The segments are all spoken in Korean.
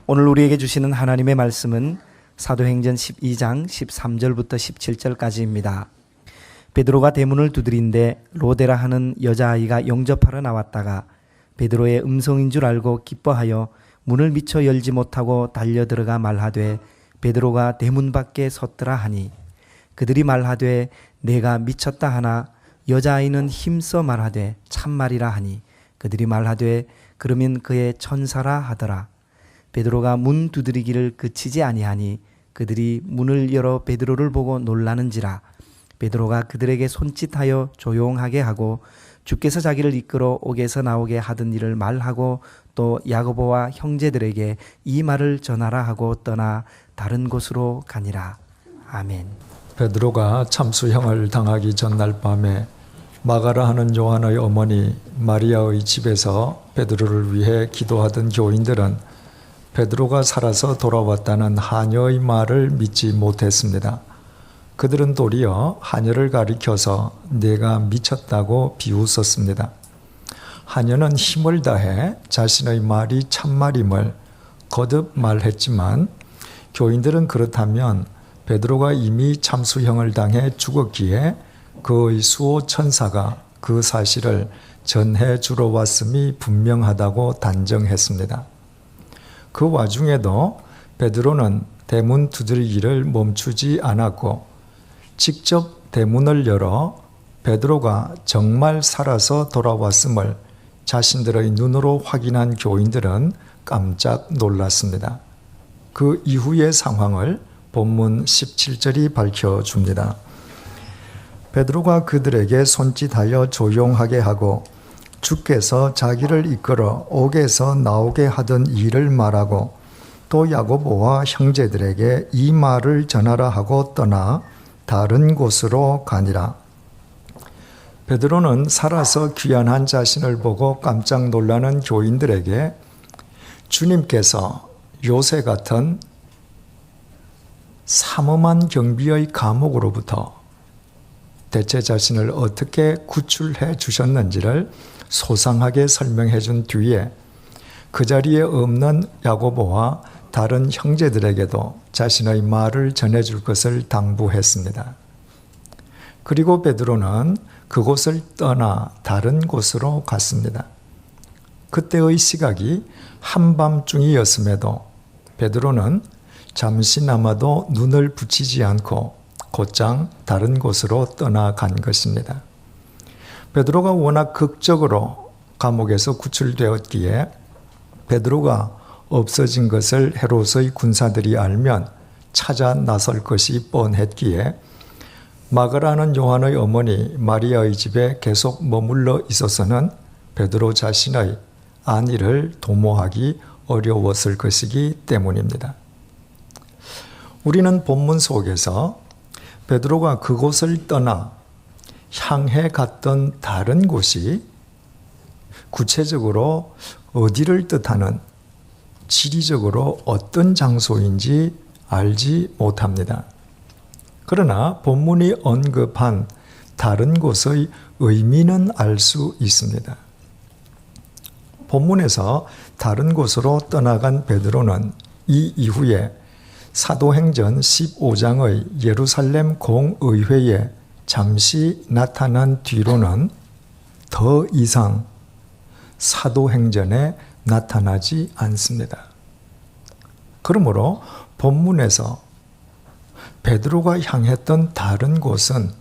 오늘 우리에게 주시는 하나님의 말씀은 사도행전 12장 13절부터 17절까지입니다. 베드로가 대문을 두드린데 로데라 하는 여자아이가 영접하러 나왔다가 베드로의 음성인 줄 알고 기뻐하여 문을 미처 열지 못하고 달려들어가 말하되 베드로가 대문 밖에 섰더라 하니 그들이 말하되 내가 미쳤다 하나 여자아이는 힘써 말하되 참말이라 하니 그들이 말하되 그러면 그의 천사라 하더라. 베드로가 문 두드리기를 그치지 아니하니 그들이 문을 열어 베드로를 보고 놀라는지라. 베드로가 그들에게 손짓하여 조용하게 하고 주께서 자기를 이끌어 옥에서 나오게 하던 일을 말하고 또 야고보와 형제들에게 이 말을 전하라 하고 떠나 다른 곳으로 가니라. 아멘. 베드로가 참수형을 당하기 전날 밤에 마가라 하는 요한의 어머니 마리아의 집에서 베드로를 위해 기도하던 교인들은 베드로가 살아서 돌아왔다는 하녀의 말을 믿지 못했습니다. 그들은 도리어 하녀를 가리켜서 내가 미쳤다고 비웃었습니다. 하녀는 힘을 다해 자신의 말이 참말임을 거듭 말했지만 교인들은 그렇다면 베드로가 이미 참수형을 당해 죽었기에 그의 수호 천사가 그 사실을 전해 주러 왔음이 분명하다고 단정했습니다. 그 와중에도 베드로는 대문 두드리기를 멈추지 않았고 직접 대문을 열어 베드로가 정말 살아서 돌아왔음을 자신들의 눈으로 확인한 교인들은 깜짝 놀랐습니다. 그 이후의 상황을 본문 17절이 밝혀줍니다. 베드로가 그들에게 손짓하여 조용하게 하고 주께서 자기를 이끌어 옥에서 나오게 하던 일을 말하고 또 야고보와 형제들에게 이 말을 전하라 하고 떠나 다른 곳으로 가니라. 베드로는 살아서 귀환한 자신을 보고 깜짝 놀라는 교인들에게 주님께서 요새 같은 삼엄한 경비의 감옥으로부터 대체 자신을 어떻게 구출해 주셨는지를 소상하게 설명해 준 뒤에 그 자리에 없는 야고보와 다른 형제들에게도 자신의 말을 전해줄 것을 당부했습니다. 그리고 베드로는 그곳을 떠나 다른 곳으로 갔습니다. 그때의 시각이 한밤중이었음에도 베드로는 잠시나마도 눈을 붙이지 않고 곧장 다른 곳으로 떠나간 것입니다. 베드로가 워낙 극적으로 감옥에서 구출되었기에 베드로가 없어진 것을 헤롯의 군사들이 알면 찾아 나설 것이 뻔했기에 마가라는 요한의 어머니 마리아의 집에 계속 머물러 있어서는 베드로 자신의 안위를 도모하기 어려웠을 것이기 때문입니다. 우리는 본문 속에서 베드로가 그곳을 떠나 향해 갔던 다른 곳이 구체적으로 어디를 뜻하는 지리적으로 어떤 장소인지 알지 못합니다. 그러나 본문이 언급한 다른 곳의 의미는 알 수 있습니다. 본문에서 다른 곳으로 떠나간 베드로는 이 이후에 사도행전 15장의 예루살렘 공의회에 잠시 나타난 뒤로는 더 이상 사도행전에 나타나지 않습니다. 그러므로 본문에서 베드로가 향했던 다른 곳은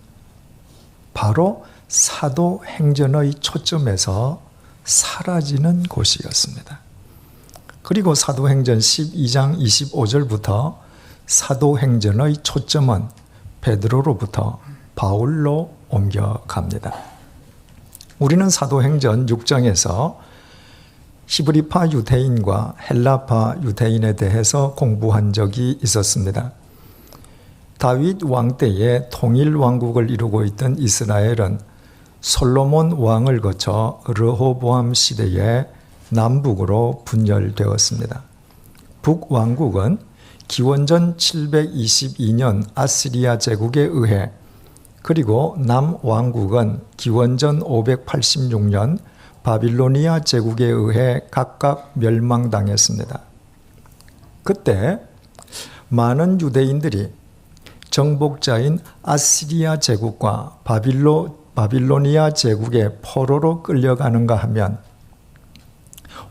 바로 사도행전의 초점에서 사라지는 곳이었습니다. 그리고 사도행전 12장 25절부터 사도행전의 초점은 베드로로부터 바울로 옮겨갑니다. 우리는 사도행전 6장에서 히브리파 유대인과 헬라파 유대인에 대해서 공부한 적이 있었습니다. 다윗 왕 때에 통일 왕국을 이루고 있던 이스라엘은 솔로몬 왕을 거쳐 르호보암 시대에 남북으로 분열되었습니다. 북왕국은 기원전 722년 아시리아 제국에 의해, 그리고 남왕국은 기원전 586년 바빌로니아 제국에 의해 각각 멸망당했습니다. 그때 많은 유대인들이 정복자인 아시리아 제국과 바빌로니아 제국의 포로로 끌려가는가 하면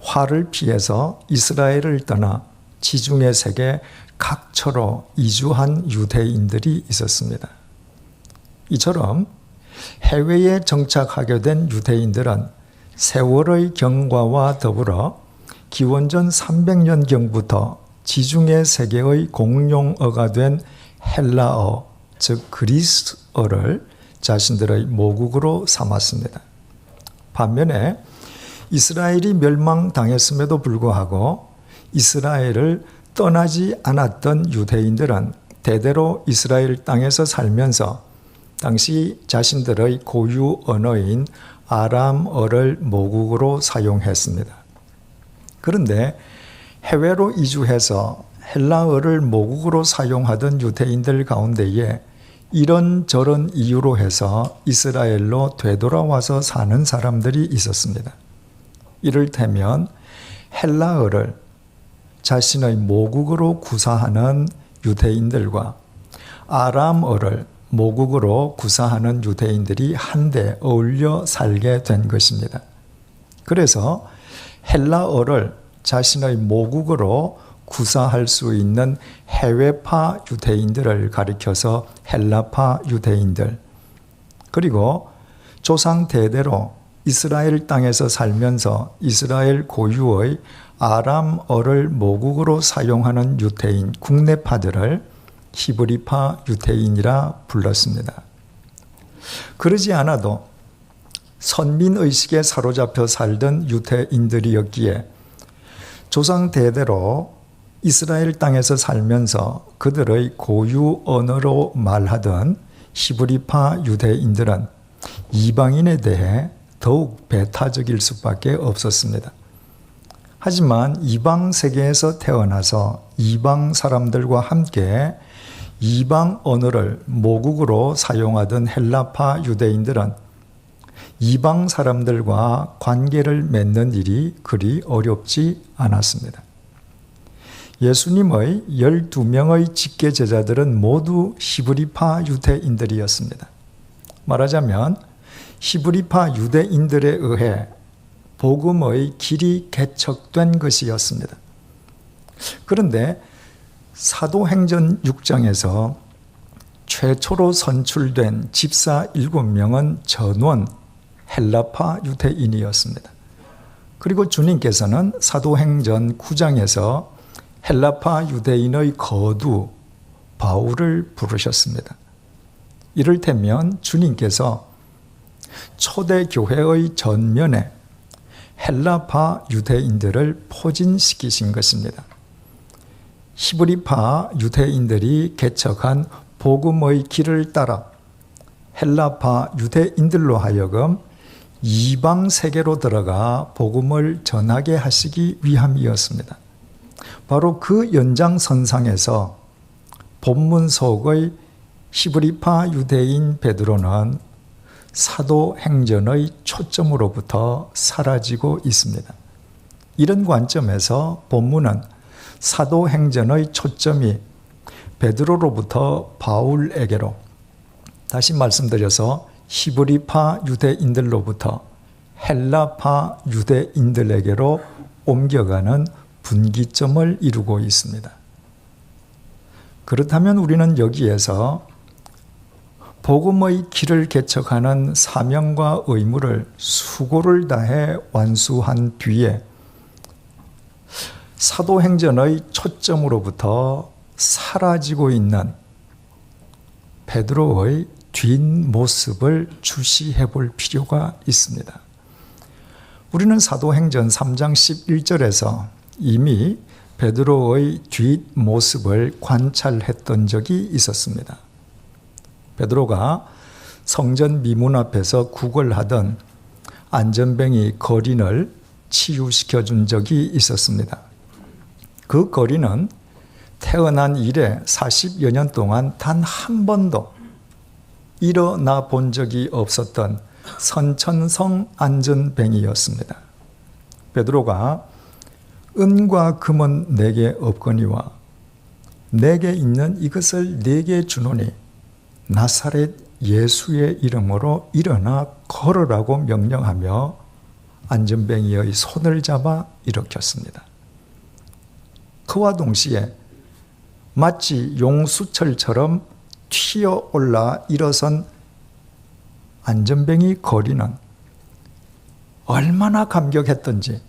화를 피해서 이스라엘을 떠나 지중해 세계 각처로 이주한 유대인들이 있었습니다. 이처럼 해외에 정착하게 된 유대인들은 세월의 경과와 더불어 기원전 300년경부터 지중해 세계의 공용어가 된 헬라어, 즉 그리스어를 자신들의 모국으로 삼았습니다. 반면에 이스라엘이 멸망당했음에도 불구하고 이스라엘을 떠나지 않았던 유대인들은 대대로 이스라엘 땅에서 살면서 당시 자신들의 고유 언어인 아람어를 모국어로 사용했습니다. 그런데 해외로 이주해서 헬라어를 모국어로 사용하던 유대인들 가운데에 이런저런 이유로 해서 이스라엘로 되돌아와서 사는 사람들이 있었습니다. 이를테면 헬라어를 자신의 모국어로 구사하는 유대인들과 아람어를 모국어로 구사하는 유대인들이 한데 어울려 살게 된 것입니다. 그래서 헬라어를 자신의 모국어로 구사할 수 있는 해외파 유대인들을 가리켜서 헬라파 유대인들, 그리고 조상 대대로 이스라엘 땅에서 살면서 이스라엘 고유의 아람어를 모국어로 사용하는 유대인, 국내파들을 히브리파 유대인이라 불렀습니다. 그러지 않아도 선민의식에 사로잡혀 살던 유대인들이었기에 조상 대대로 이스라엘 땅에서 살면서 그들의 고유 언어로 말하던 히브리파 유대인들은 이방인에 대해 더욱 배타적일 수밖에 없었습니다. 하지만 이방 세계에서 태어나서 이방 사람들과 함께 이방 언어를 모국어로 사용하던 헬라파 유대인들은 이방 사람들과 관계를 맺는 일이 그리 어렵지 않았습니다. 예수님의 12명의 직계 제자들은 모두 히브리파 유대인들이었습니다. 말하자면 히브리파 유대인들에 의해 복음의 길이 개척된 것이었습니다. 그런데 사도행전 6장에서 최초로 선출된 집사 7명은 전원 헬라파 유대인이었습니다. 그리고 주님께서는 사도행전 9장에서 헬라파 유대인의 거두 바울을 부르셨습니다. 이를테면 주님께서 초대교회의 전면에 헬라파 유대인들을 포진시키신 것입니다. 히브리파 유대인들이 개척한 복음의 길을 따라 헬라파 유대인들로 하여금 이방 세계로 들어가 복음을 전하게 하시기 위함이었습니다. 바로 그 연장선상에서 본문 속의 히브리파 유대인 베드로는 사도행전의 초점으로부터 사라지고 있습니다. 이런 관점에서 본문은 사도행전의 초점이 베드로로부터 바울에게로, 다시 말씀드려서 히브리파 유대인들로부터 헬라파 유대인들에게로 옮겨가는 분기점을 이루고 있습니다. 그렇다면 우리는 여기에서 복음의 길을 개척하는 사명과 의무를 수고를 다해 완수한 뒤에 사도행전의 초점으로부터 사라지고 있는 베드로의 뒷모습을 주시해 볼 필요가 있습니다. 우리는 사도행전 3장 11절에서 이미 베드로의 뒷모습을 관찰했던 적이 있었습니다. 베드로가 성전 미문 앞에서 구걸하던 안전뱅이 거린을 치유시켜 준 적이 있었습니다. 그 거린은 태어난 이래 40여 년 동안 단 한 번도 일어나 본 적이 없었던 선천성 안전뱅이였습니다. 베드로가 은과 금은 내게 없거니와 내게 있는 이것을 내게 주노니 나사렛 예수의 이름으로 일어나 걸으라고 명령하며 안전뱅이의 손을 잡아 일으켰습니다. 그와 동시에 마치 용수철처럼 튀어올라 일어선 안전뱅이 거리는 얼마나 감격했던지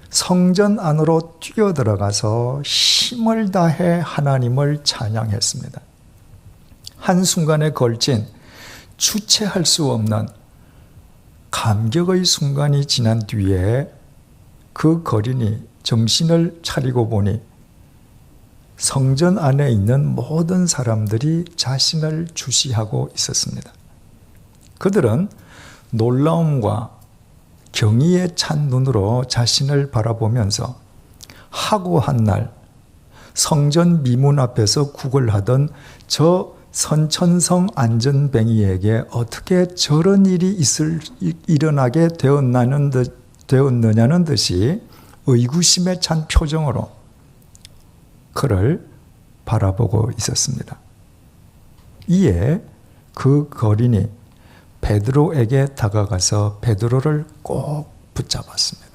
성전 안으로 뛰어들어가서 힘을 다해 하나님을 찬양했습니다. 한순간에 걸친 주체할 수 없는 감격의 순간이 지난 뒤에 그 거린이 정신을 차리고 보니 성전 안에 있는 모든 사람들이 자신을 주시하고 있었습니다. 그들은 놀라움과 경의에 찬 눈으로 자신을 바라보면서 하고한 날 성전 미문 앞에서 구걸하던 저 선천성 안전뱅이에게 어떻게 저런 일이 일어나게 되었느냐는 듯이 의구심에 찬 표정으로 그를 바라보고 있었습니다. 이에 그 거린이 베드로에게 다가가서 베드로를 꼭 붙잡았습니다.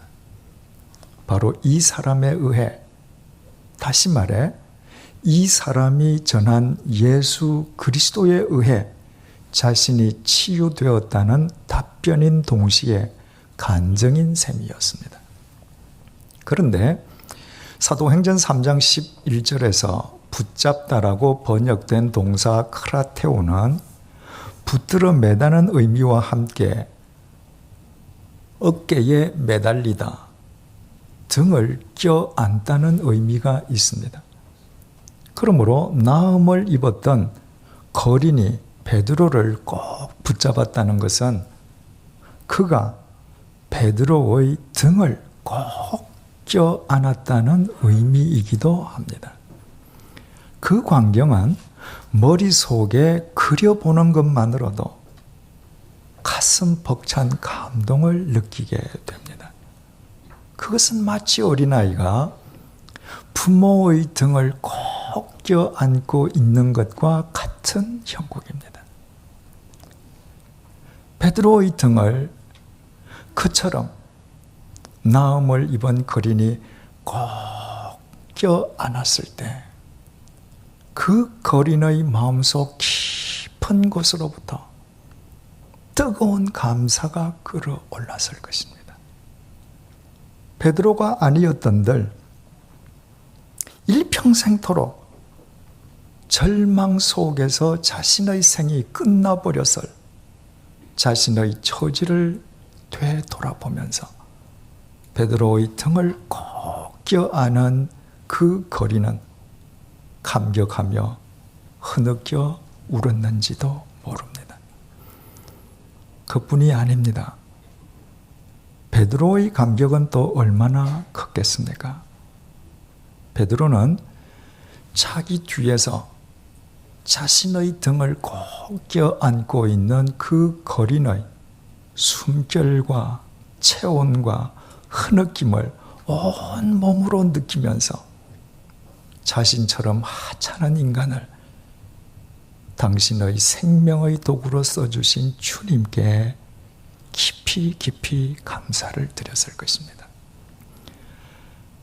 바로 이 사람에 의해, 다시 말해 이 사람이 전한 예수 그리스도에 의해 자신이 치유되었다는 답변인 동시에 간증인 셈이었습니다. 그런데 사도행전 3장 11절에서 붙잡다라고 번역된 동사 크라테오는 붙들어 매다는 의미와 함께 어깨에 매달리다, 등을 껴안다는 의미가 있습니다. 그러므로 나음을 입었던 거린이 베드로를 꼭 붙잡았다는 것은 그가 베드로의 등을 꼭 껴안았다는 의미이기도 합니다. 그 광경은 머릿속에 그려보는 것만으로도 가슴 벅찬 감동을 느끼게 됩니다. 그것은 마치 어린아이가 부모의 등을 꼭 껴안고 있는 것과 같은 형국입니다. 베드로의 등을 그처럼 나음을 입은 거린이 꼭 껴안았을 때 그 거린의 마음속 깊은 곳으로부터 뜨거운 감사가 끌어올랐을 것입니다. 베드로가 아니었던들 일평생토록 절망 속에서 자신의 생이 끝나버렸을 자신의 처지를 되돌아보면서 베드로의 등을 꼭 껴안은 그 거리는 감격하며 흐느껴 울었는지도 모릅니다. 그뿐이 아닙니다. 베드로의 감격은 또 얼마나 컸겠습니까? 베드로는 자기 뒤에서 자신의 등을 꼭 껴안고 있는 그 거린의 숨결과 체온과 흐느낌을 온 몸으로 느끼면서 자신처럼 하찮은 인간을 당신의 생명의 도구로 써주신 주님께 깊이 깊이 감사를 드렸을 것입니다.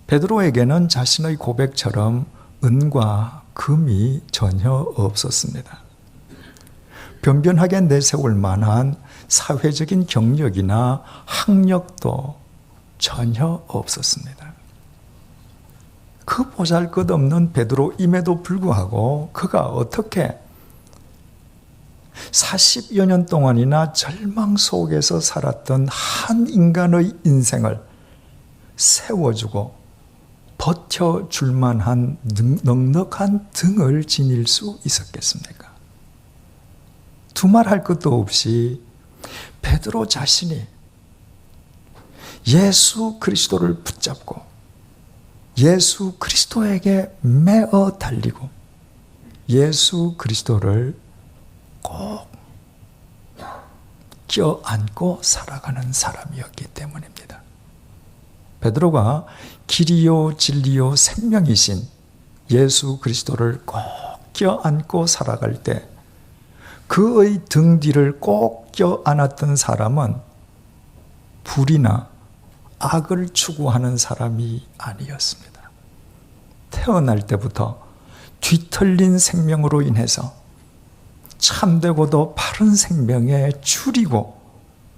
베드로에게는 자신의 고백처럼 은과 금이 전혀 없었습니다. 변변하게 내세울 만한 사회적인 경력이나 학력도 전혀 없었습니다. 그 보잘것없는 베드로임에도 불구하고 그가 어떻게 40여 년 동안이나 절망 속에서 살았던 한 인간의 인생을 세워주고 버텨줄 만한 넉넉한 등을 지닐 수 있었겠습니까? 두말할 것도 없이 베드로 자신이 예수 그리스도를 붙잡고 예수 그리스도에게 매어 달리고 예수 그리스도를 꼭 껴안고 살아가는 사람이었기 때문입니다. 베드로가 길이요 진리요 생명이신 예수 그리스도를 꼭 껴안고 살아갈 때 그의 등 뒤를 꼭 껴안았던 사람은 불이나 악을 추구하는 사람이 아니었습니다. 태어날 때부터 뒤틀린 생명으로 인해서 참되고도 바른 생명에 줄이고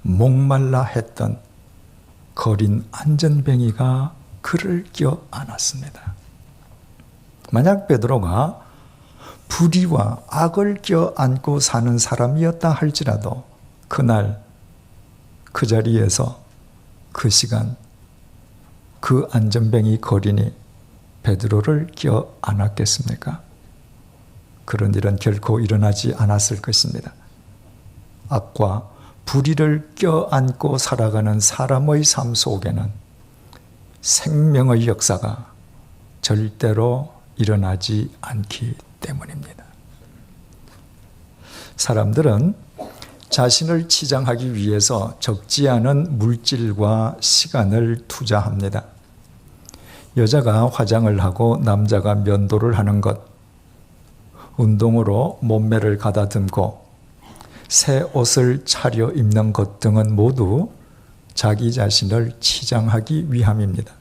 목말라 했던 거린 안전뱅이가 그를 껴안았습니다. 만약 베드로가 불의와 악을 껴안고 사는 사람이었다 할지라도 그날 그 자리에서 그 시간 그 안전뱅이 거린이 베드로를 껴안았겠습니까? 그런 일은 결코 일어나지 않았을 것입니다. 악과 불의를 껴안고 살아가는 사람의 삶 속에는 생명의 역사가 절대로 일어나지 않기 때문입니다. 사람들은 자신을 치장하기 위해서 적지 않은 물질과 시간을 투자합니다. 여자가 화장을 하고 남자가 면도를 하는 것, 운동으로 몸매를 가다듬고 새 옷을 차려 입는 것 등은 모두 자기 자신을 치장하기 위함입니다.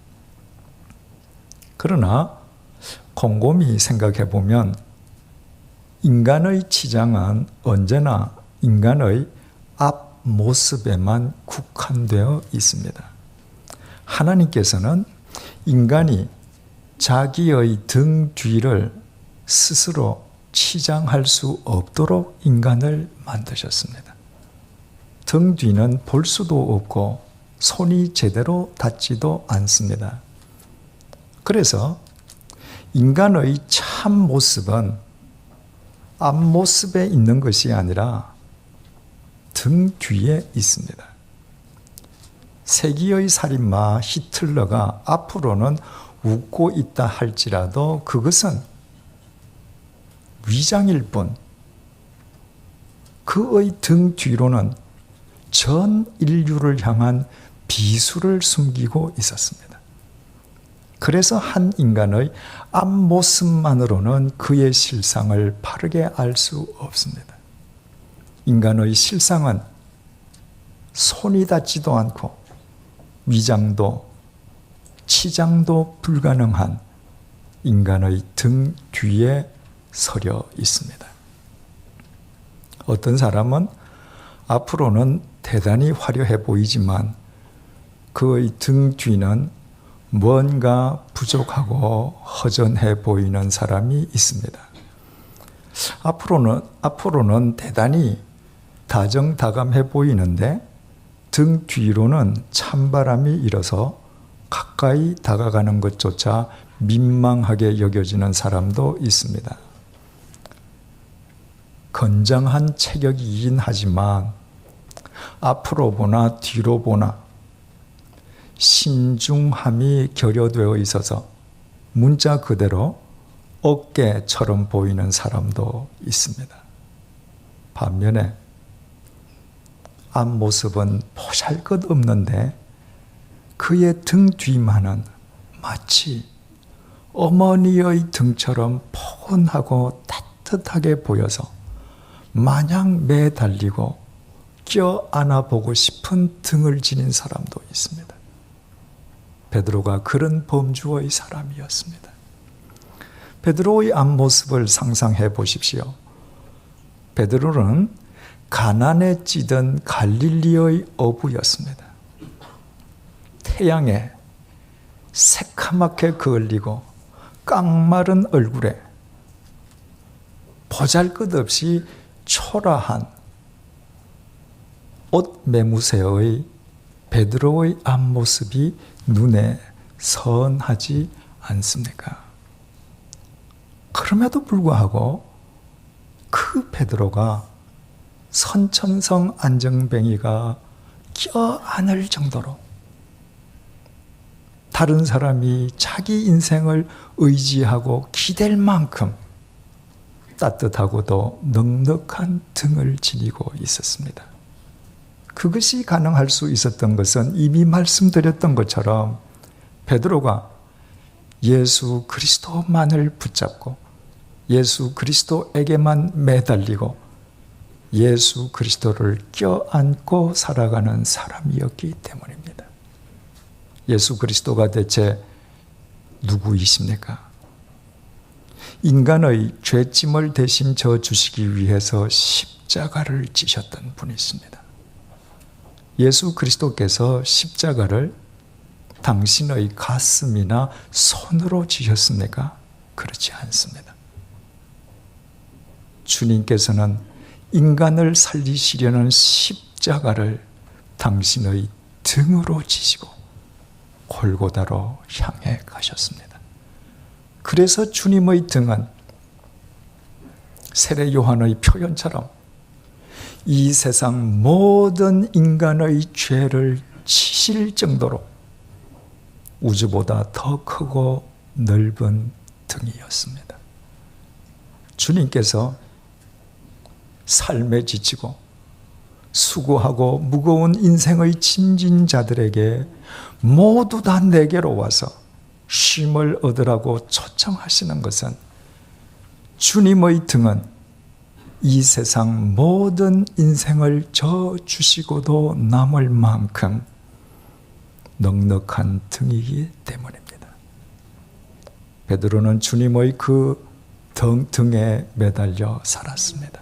그러나 곰곰이 생각해 보면 인간의 치장은 언제나 인간의 앞모습에만 국한되어 있습니다. 하나님께서는 인간이 자기의 등 뒤를 스스로 치장할 수 없도록 인간을 만드셨습니다. 등 뒤는 볼 수도 없고 손이 제대로 닿지도 않습니다. 그래서 인간의 참 모습은 앞모습에 있는 것이 아니라 등 뒤에 있습니다. 세기의 살인마 히틀러가 앞으로는 웃고 있다 할지라도 그것은 위장일 뿐 그의 등 뒤로는 전 인류를 향한 비수를 숨기고 있었습니다. 그래서 한 인간의 앞모습만으로는 그의 실상을 바르게 알 수 없습니다. 인간의 실상은 손이 닿지도 않고 위장도 치장도 불가능한 인간의 등 뒤에 서려 있습니다. 어떤 사람은 앞으로는 대단히 화려해 보이지만 그의 등 뒤는 뭔가 부족하고 허전해 보이는 사람이 있습니다. 앞으로는 대단히 다정다감해 보이는데 등 뒤로는 찬바람이 일어서 가까이 다가가는 것조차 민망하게 여겨지는 사람도 있습니다. 건장한 체격이긴 하지만 앞으로 보나 뒤로 보나 신중함이 결여되어 있어서 문자 그대로 어깨처럼 보이는 사람도 있습니다. 반면에 앞모습은 보잘것없는데 그의 등 뒤만은 마치 어머니의 등처럼 포근하고 따뜻하게 보여서 마냥 매달리고 껴안아 보고 싶은 등을 지닌 사람도 있습니다. 베드로가 그런 범주의 사람이었습니다. 베드로의 앞모습을 상상해 보십시오. 베드로는 가난에 찌든 갈릴리의 어부였습니다. 태양에 새카맣게 그을리고 깡마른 얼굴에 보잘것없이 초라한 옷 매무새의 베드로의 앞모습이 눈에 선하지 않습니까? 그럼에도 불구하고 그 베드로가 선천성 안정뱅이가 껴안을 정도로 다른 사람이 자기 인생을 의지하고 기댈 만큼 따뜻하고도 넉넉한 등을 지니고 있었습니다. 그것이 가능할 수 있었던 것은 이미 말씀드렸던 것처럼 베드로가 예수 그리스도만을 붙잡고 예수 그리스도에게만 매달리고 예수 그리스도를 껴안고 살아가는 사람이었기 때문입니다. 예수 그리스도가 대체 누구이십니까? 인간의 죄짐을 대신 져 주시기 위해서 십자가를 지셨던 분이십니다. 예수 그리스도께서 십자가를 당신의 가슴이나 손으로 지셨습니까? 그렇지 않습니다. 주님께서는 인간을 살리시려는 십자가를 당신의 등으로 지시고 골고다로 향해 가셨습니다. 그래서 주님의 등은 세례 요한의 표현처럼 이 세상 모든 인간의 죄를 치실 정도로 우주보다 더 크고 넓은 등이었습니다. 주님께서 삶에 지치고 수고하고 무거운 인생의 짐진 자들에게 모두 다 내게로 와서 쉼을 얻으라고 초청하시는 것은 주님의 등은 이 세상 모든 인생을 져 주시고도 남을 만큼 넉넉한 등이기 때문입니다. 베드로는 주님의 그 등에 매달려 살았습니다.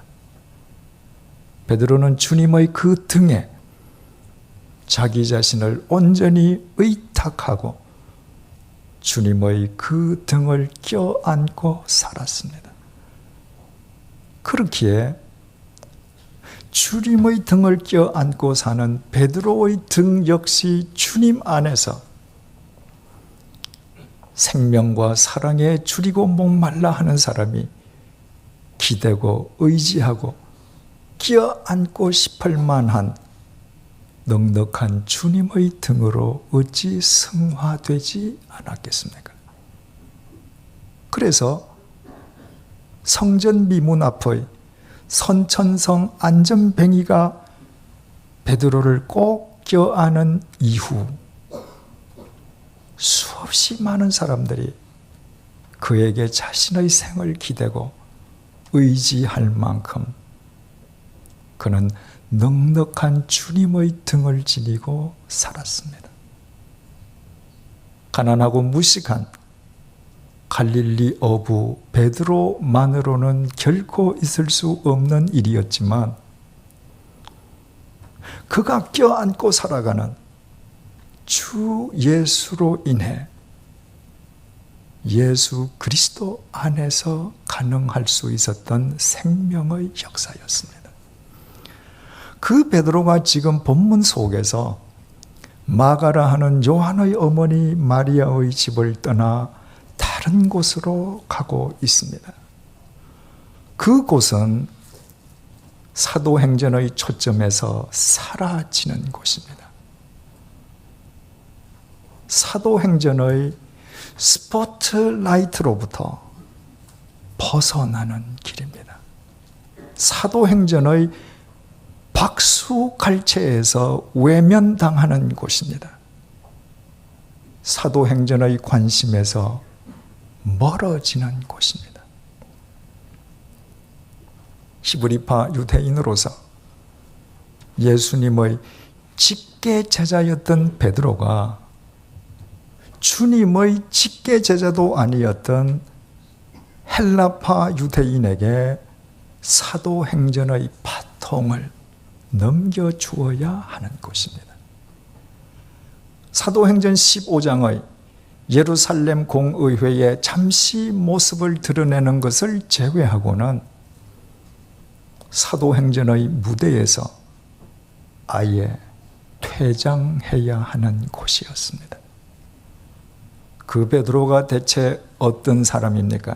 베드로는 주님의 그 등에 자기 자신을 온전히 의탁하고 주님의 그 등을 껴안고 살았습니다. 그렇기에 주님의 등을 껴안고 사는 베드로의 등 역시 주님 안에서 생명과 사랑에 줄이고 목말라 하는 사람이 기대고 의지하고 껴안고 싶을 만한 넉넉한 주님의 등으로 어찌 승화되지 않았겠습니까? 그래서 성전 미문 앞의 선천성 안전뱅이가 베드로를 꼭 껴안은 이후 수없이 많은 사람들이 그에게 자신의 생을 기대고 의지할 만큼 그는 넉넉한 주님의 등을 지니고 살았습니다. 가난하고 무식한 갈릴리 어부 베드로만으로는 결코 있을 수 없는 일이었지만 그가 껴안고 살아가는 주 예수로 인해 예수 그리스도 안에서 가능할 수 있었던 생명의 역사였습니다. 그 베드로가 지금 본문 속에서 마가라 하는 요한의 어머니 마리아의 집을 떠나 다른 곳으로 가고 있습니다. 그곳은 사도행전의 초점에서 사라지는 곳입니다. 사도행전의 스포트라이트로부터 벗어나는 길입니다. 사도행전의 박수갈채에서 외면당하는 곳입니다. 사도행전의 관심에서 멀어지는 곳입니다. 히브리파 유대인으로서 예수님의 직계 제자였던 베드로가 주님의 직계 제자도 아니었던 헬라파 유대인에게 사도행전의 바통을 넘겨주어야 하는 것입니다. 사도행전 15장의 예루살렘 공의회에 잠시 모습을 드러내는 것을 제외하고는 사도행전의 무대에서 아예 퇴장해야 하는 곳이었습니다. 그 베드로가 대체 어떤 사람입니까?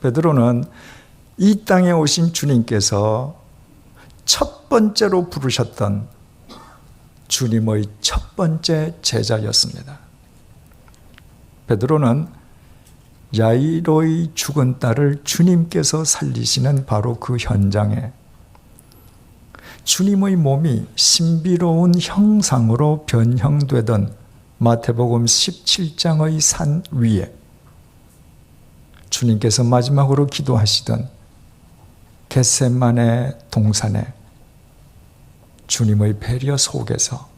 베드로는 이 땅에 오신 주님께서 첫 번째로 부르셨던 주님의 첫 번째 제자였습니다. 베드로는 야이로의 죽은 딸을 주님께서 살리시는 바로 그 현장에 주님의 몸이 신비로운 형상으로 변형되던 마태복음 17장의 산 위에 주님께서 마지막으로 기도하시던 겟세마네 동산에 주님의 배려 속에서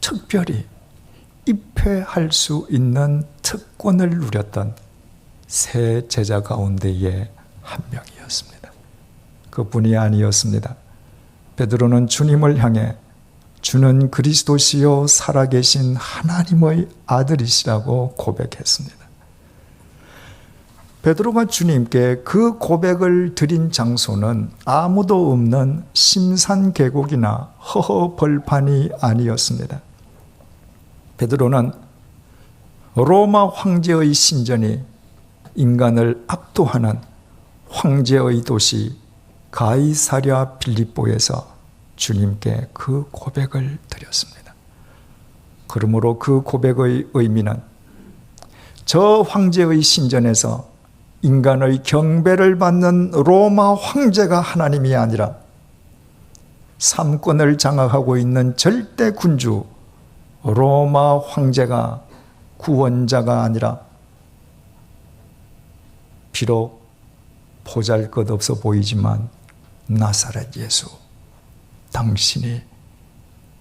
특별히 입회할 수 있는 특권을 누렸던 세 제자 가운데의 한 명이었습니다. 그뿐이 아니었습니다. 베드로는 주님을 향해 주는 그리스도시요 살아계신 하나님의 아들이시라고 고백했습니다. 베드로가 주님께 그 고백을 드린 장소는 아무도 없는 심산계곡이나 허허벌판이 아니었습니다. 베드로는 로마 황제의 신전이 인간을 압도하는 황제의 도시 가이사랴 빌립보에서 주님께 그 고백을 드렸습니다. 그러므로 그 고백의 의미는 저 황제의 신전에서 인간의 경배를 받는 로마 황제가 하나님이 아니라 삼권을 장악하고 있는 절대 군주 로마 황제가 구원자가 아니라 비록 보잘것없어 보이지만 나사렛 예수 당신이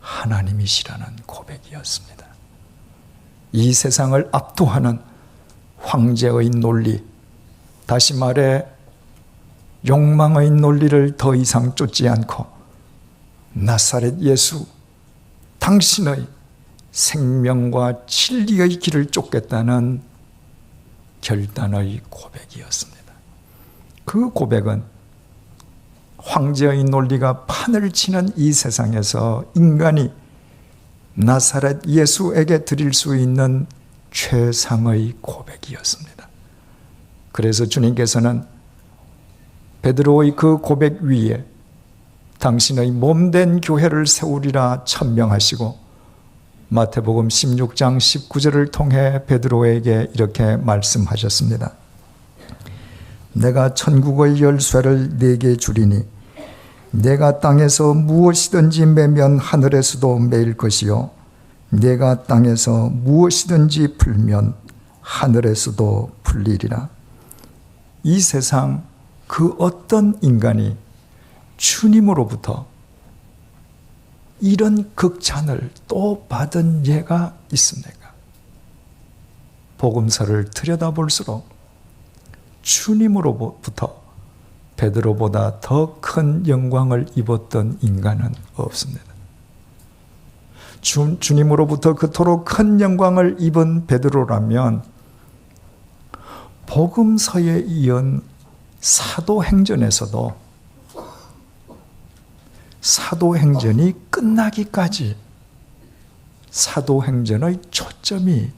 하나님이시라는 고백이었습니다. 이 세상을 압도하는 황제의 논리, 다시 말해 욕망의 논리를 더 이상 쫓지 않고 나사렛 예수 당신의 생명과 진리의 길을 쫓겠다는 결단의 고백이었습니다. 그 고백은 황제의 논리가 판을 치는 이 세상에서 인간이 나사렛 예수에게 드릴 수 있는 최상의 고백이었습니다. 그래서 주님께서는 베드로의 그 고백 위에 당신의 몸된 교회를 세우리라 천명하시고 마태복음 16장 19절을 통해 베드로에게 이렇게 말씀하셨습니다. 내가 천국의 열쇠를 네게 주리니 내가 땅에서 무엇이든지 매면 하늘에서도 매일 것이요 내가 땅에서 무엇이든지 풀면 하늘에서도 풀리리라. 이 세상 그 어떤 인간이 주님으로부터 이런 극찬을 또 받은 예가 있습니까? 복음서를 들여다볼수록 주님으로부터 베드로보다 더 큰 영광을 입었던 인간은 없습니다. 주님으로부터 그토록 큰 영광을 입은 베드로라면 복음서에 이은 사도행전에서도 사도행전이 끝나기까지 사도행전의 초점이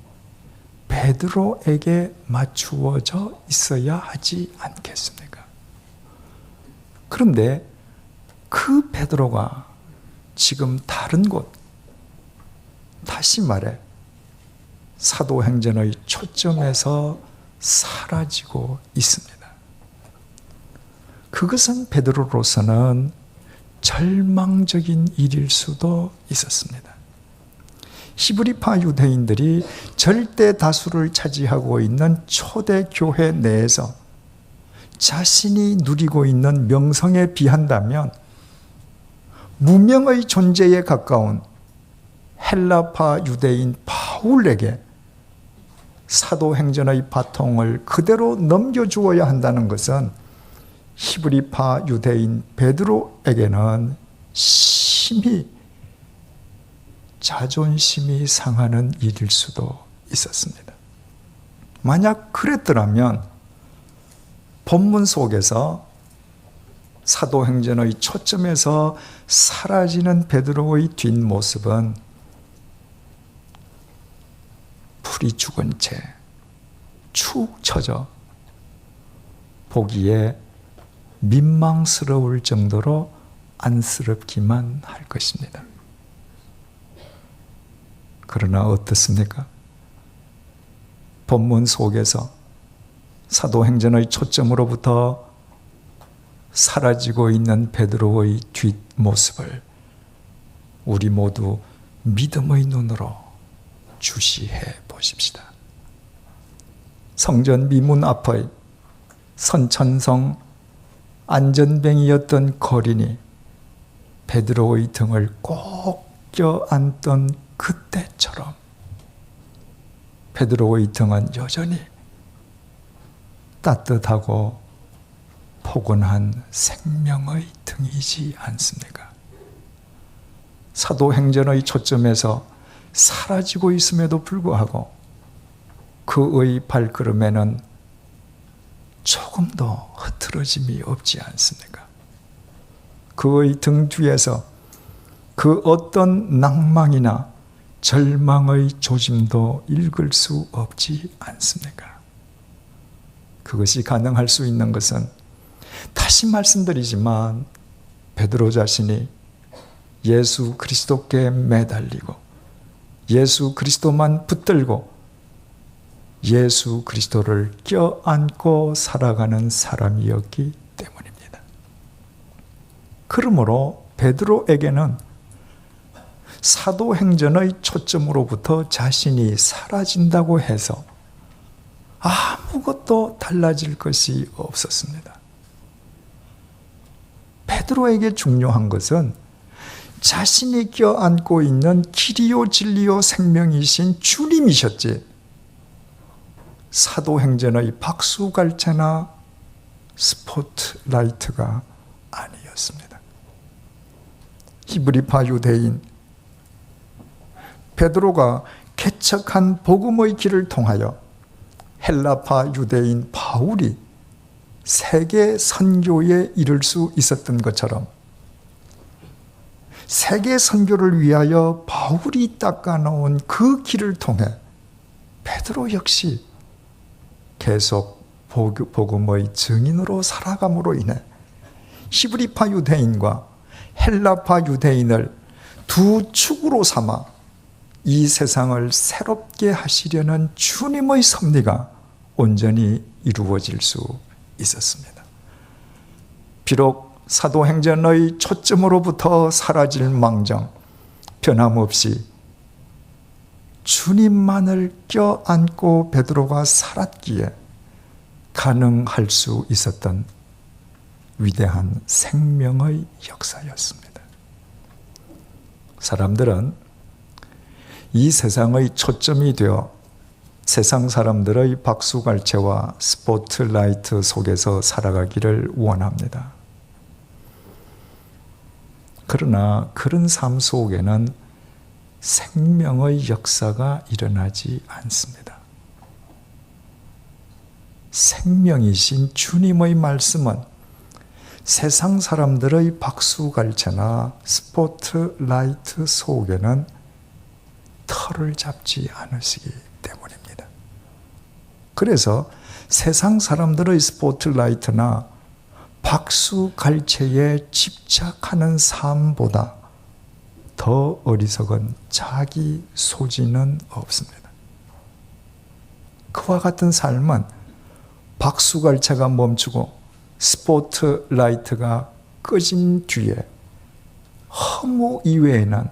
베드로에게 맞추어져 있어야 하지 않겠습니까? 그런데 그 베드로가 지금 다른 곳, 다시 말해 사도행전의 초점에서 사라지고 있습니다. 그것은 베드로로서는 절망적인 일일 수도 있었습니다. 히브리파 유대인들이 절대 다수를 차지하고 있는 초대 교회 내에서 자신이 누리고 있는 명성에 비한다면 무명의 존재에 가까운 헬라파 유대인 바울에게 사도행전의 바통을 그대로 넘겨주어야 한다는 것은 히브리파 유대인 베드로에게는 심히 자존심이 상하는 일일 수도 있었습니다. 만약 그랬더라면 본문 속에서 사도행전의 초점에서 사라지는 베드로의 뒷모습은 풀이 죽은 채 축 처져 보기에 민망스러울 정도로 안쓰럽기만 할 것입니다. 그러나 어떻습니까? 본문 속에서 사도행전의 초점으로부터 사라지고 있는 베드로의 뒷모습을 우리 모두 믿음의 눈으로 주시해 보십시다. 성전 미문 앞의 선천성 안전뱅이였던 거린이 베드로의 등을 꼭 껴안던 그때처럼 베드로의 등은 여전히 따뜻하고 포근한 생명의 등이지 않습니까? 사도행전의 초점에서 사라지고 있음에도 불구하고 그의 발걸음에는 조금도 흐트러짐이 없지 않습니까? 그의 등 뒤에서 그 어떤 낭망이나 절망의 조짐도 읽을 수 없지 않습니까? 그것이 가능할 수 있는 것은 다시 말씀드리지만 베드로 자신이 예수 그리스도께 매달리고 예수 그리스도만 붙들고 예수 그리스도를 껴안고 살아가는 사람이었기 때문입니다. 그러므로 베드로에게는 사도행전의 초점으로부터 자신이 사라진다고 해서 아무것도 달라질 것이 없었습니다. 베드로에게 중요한 것은 자신이 껴안고 있는 길이요 진리요 생명이신 주님이셨지 사도행전의 박수갈채나 스포트라이트가 아니었습니다. 히브리파 유대인 베드로가 개척한 복음의 길을 통하여 헬라파 유대인 바울이 세계 선교에 이를 수 있었던 것처럼 세계 선교를 위하여 바울이 닦아놓은 그 길을 통해 베드로 역시 계속 복음의 증인으로 살아감으로 인해 히브리파 유대인과 헬라파 유대인을 두 축으로 삼아 이 세상을 새롭게 하시려는 주님의 섭리가 온전히 이루어질 수 있었습니다. 비록 사도행전의 초점으로부터 사라질 망정 변함없이 주님만을 껴안고 베드로가 살았기에 가능할 수 있었던 위대한 생명의 역사였습니다. 사람들은 이 세상의 초점이 되어 세상 사람들의 박수갈채와 스포트라이트 속에서 살아가기를 원합니다. 그러나 그런 삶 속에는 생명의 역사가 일어나지 않습니다. 생명이신 주님의 말씀은 세상 사람들의 박수갈채나 스포트라이트 속에는 털을 잡지 않으시기 때문입니다. 그래서 세상 사람들의 스포트라이트나 박수갈채에 집착하는 삶보다 더 어리석은 자기 소지는 없습니다. 그와 같은 삶은 박수갈채가 멈추고 스포트라이트가 꺼진 뒤에 허무 이외에는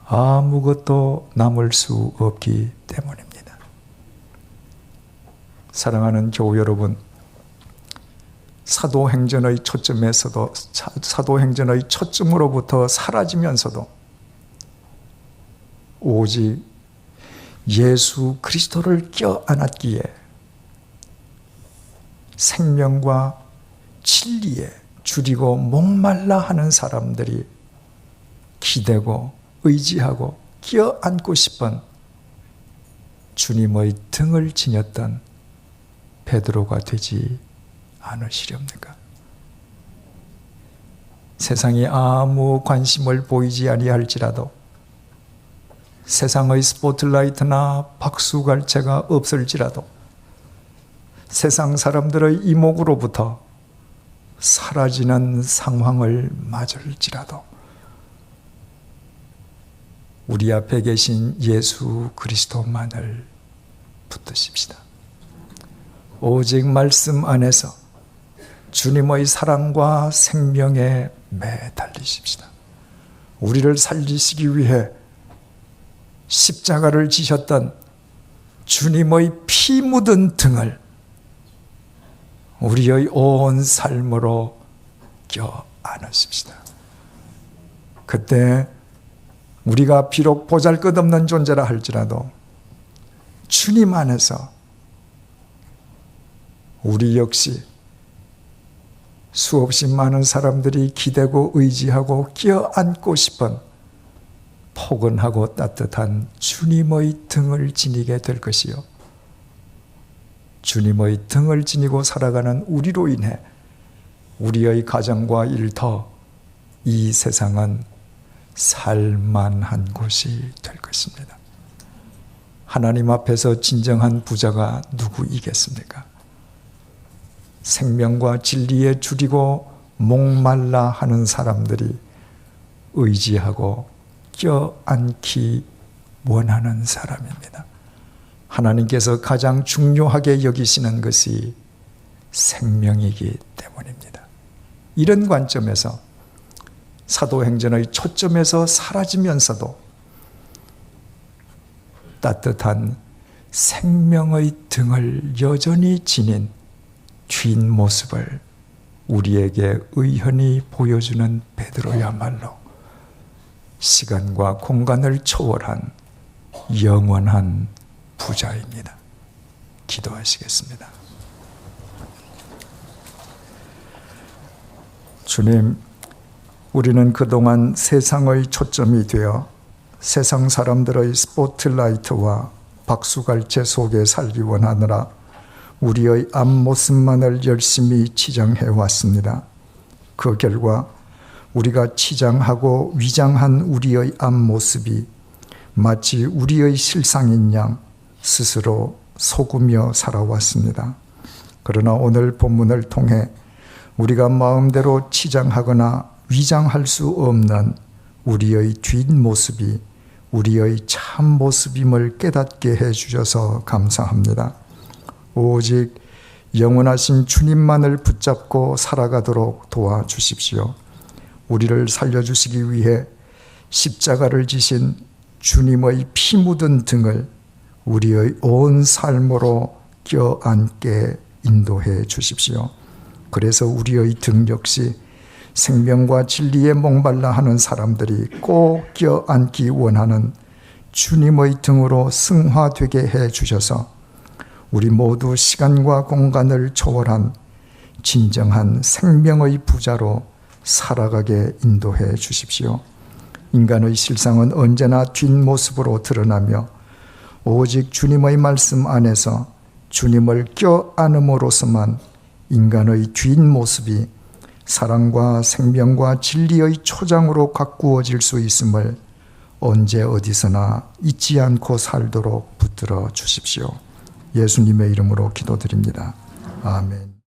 아무것도 남을 수 없기 때문입니다. 사랑하는 교우 여러분, 사도행전의 초점에서도 사도행전의 초점으로부터 사라지면서도 오직 예수 그리스도를 껴안았기에 생명과 진리에 줄이고 목말라 하는 사람들이 기대고 의지하고 껴안고 싶은 주님의 등을 지녔던 베드로가 되지 않으시렵니까? 세상이 아무 관심을 보이지 아니할지라도 세상의 스포트라이트나 박수갈채가 없을지라도 세상 사람들의 이목으로부터 사라지는 상황을 맞을지라도 우리 앞에 계신 예수 그리스도만을 붙드십시다. 오직 말씀 안에서 주님의 사랑과 생명에 매달리십시다. 우리를 살리시기 위해 십자가를 지셨던 주님의 피 묻은 등을 우리의 온 삶으로 껴 안으십시다. 그때 우리가 비록 보잘것없는 존재라 할지라도 주님 안에서 우리 역시 수없이 많은 사람들이 기대고 의지하고 껴안고 싶은 포근하고 따뜻한 주님의 등을 지니게 될 것이요, 주님의 등을 지니고 살아가는 우리로 인해 우리의 가정과 일터, 이 세상은 살만한 곳이 될 것입니다. 하나님 앞에서 진정한 부자가 누구이겠습니까? 생명과 진리에 줄이고 목말라 하는 사람들이 의지하고 껴안기 원하는 사람입니다. 하나님께서 가장 중요하게 여기시는 것이 생명이기 때문입니다. 이런 관점에서 사도행전의 초점에서 사라지면서도 따뜻한 생명의 등을 여전히 지닌 뒷모습을 우리에게 의연히 보여주는 베드로야말로 시간과 공간을 초월한 영원한 부자입니다. 기도하시겠습니다. 주님, 우리는 그동안 세상의 초점이 되어 세상 사람들의 스포트라이트와 박수갈채 속에 살기 원하느라 우리의 앞모습만을 열심히 치장해 왔습니다. 그 결과 우리가 치장하고 위장한 우리의 앞모습이 마치 우리의 실상인 양 스스로 속으며 살아왔습니다. 그러나 오늘 본문을 통해 우리가 마음대로 치장하거나 위장할 수 없는 우리의 뒷모습이 우리의 참모습임을 깨닫게 해주셔서 감사합니다. 오직 영원하신 주님만을 붙잡고 살아가도록 도와주십시오. 우리를 살려주시기 위해 십자가를 지신 주님의 피 묻은 등을 우리의 온 삶으로 껴안게 인도해 주십시오. 그래서 우리의 등 역시 생명과 진리에 목말라 하는 사람들이 꼭 껴안기 원하는 주님의 등으로 승화되게 해 주셔서 우리 모두 시간과 공간을 초월한 진정한 생명의 부자로 살아가게 인도해 주십시오. 인간의 실상은 언제나 뒷모습으로 드러나며 오직 주님의 말씀 안에서 주님을 껴안음으로써만 인간의 뒷모습이 사랑과 생명과 진리의 초장으로 가꾸어질 수 있음을 언제 어디서나 잊지 않고 살도록 붙들어 주십시오. 예수님의 이름으로 기도드립니다. 아멘.